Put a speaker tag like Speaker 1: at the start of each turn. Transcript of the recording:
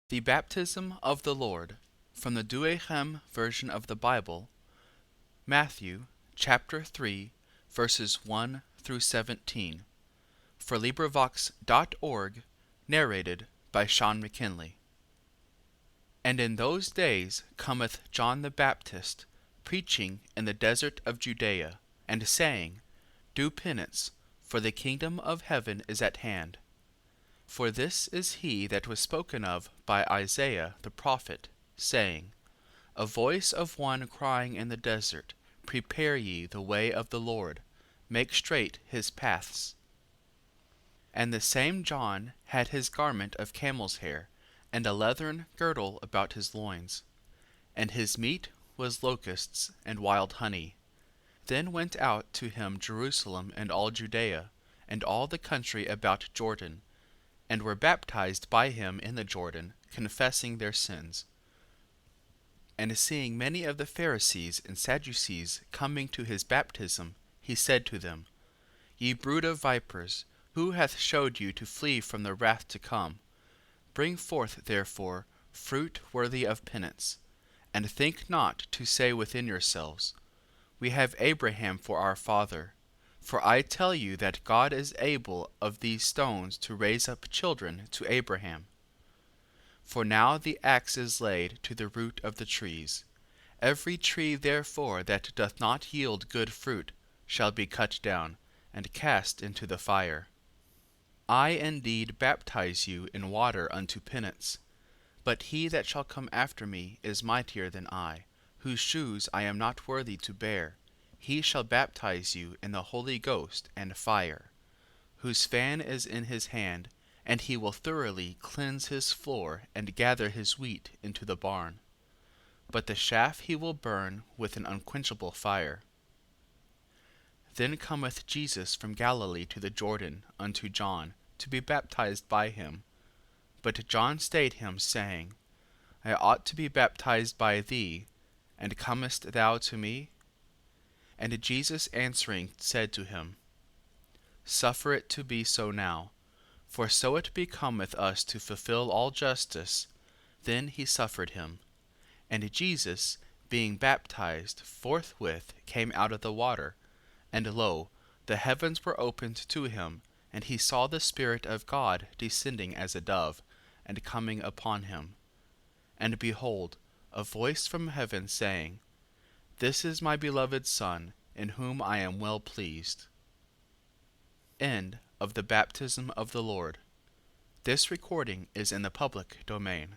Speaker 1: The Baptism of the Lord, from the Douay-Rheims version of the Bible, Matthew chapter 3, verses 1 through 17. For Librivox.org, narrated by Sean McKinley. And in those days cometh John the Baptist, preaching in the desert of Judea, and saying, Do penance, for the kingdom of heaven is at hand. For this is he that was spoken of by Isaiah the prophet, saying, A voice of one crying in the desert, Prepare ye the way of the Lord, make straight his paths. And the same John had his garment of camel's hair, and a leathern girdle about his loins, and his meat was locusts and wild honey. Then went out to him Jerusalem and all Judea, and all the country about Jordan, and were baptized by him in the Jordan, confessing their sins. And seeing many of the Pharisees and Sadducees coming to his baptism, he said to them, Ye brood of vipers, who hath shewed you to flee from the wrath to come? Bring forth therefore fruit worthy of penance, and think not to say within yourselves, We have Abraham for our father. For I tell you that God is able of these stones to raise up children to Abraham. For now the axe is laid to the root of the trees. Every tree therefore that doth not yield good fruit shall be cut down, and cast into the fire. I indeed baptize you in water unto penance, but he that shall come after me is mightier than I, whose shoes I am not worthy to bear. He shall baptize you in the Holy Ghost and fire, whose fan is in his hand, and he will thoroughly cleanse his floor and gather his wheat into the barn. But the chaff he will burn with an unquenchable fire. Then cometh Jesus from Galilee to the Jordan unto John, to be baptized by him. But John stayed him, saying, I ought to be baptized by thee, and comest thou to me? And Jesus answering said to him, Suffer it to be so now, for so it becometh us to fulfill all justice. Then he suffered him. And Jesus, being baptized, forthwith came out of the water. And lo, the heavens were opened to him, and he saw the Spirit of God descending as a dove, and coming upon him. And behold, a voice from heaven saying, This is my beloved Son, in whom I am well pleased. End of the Baptism of the Lord. This recording is in the public domain.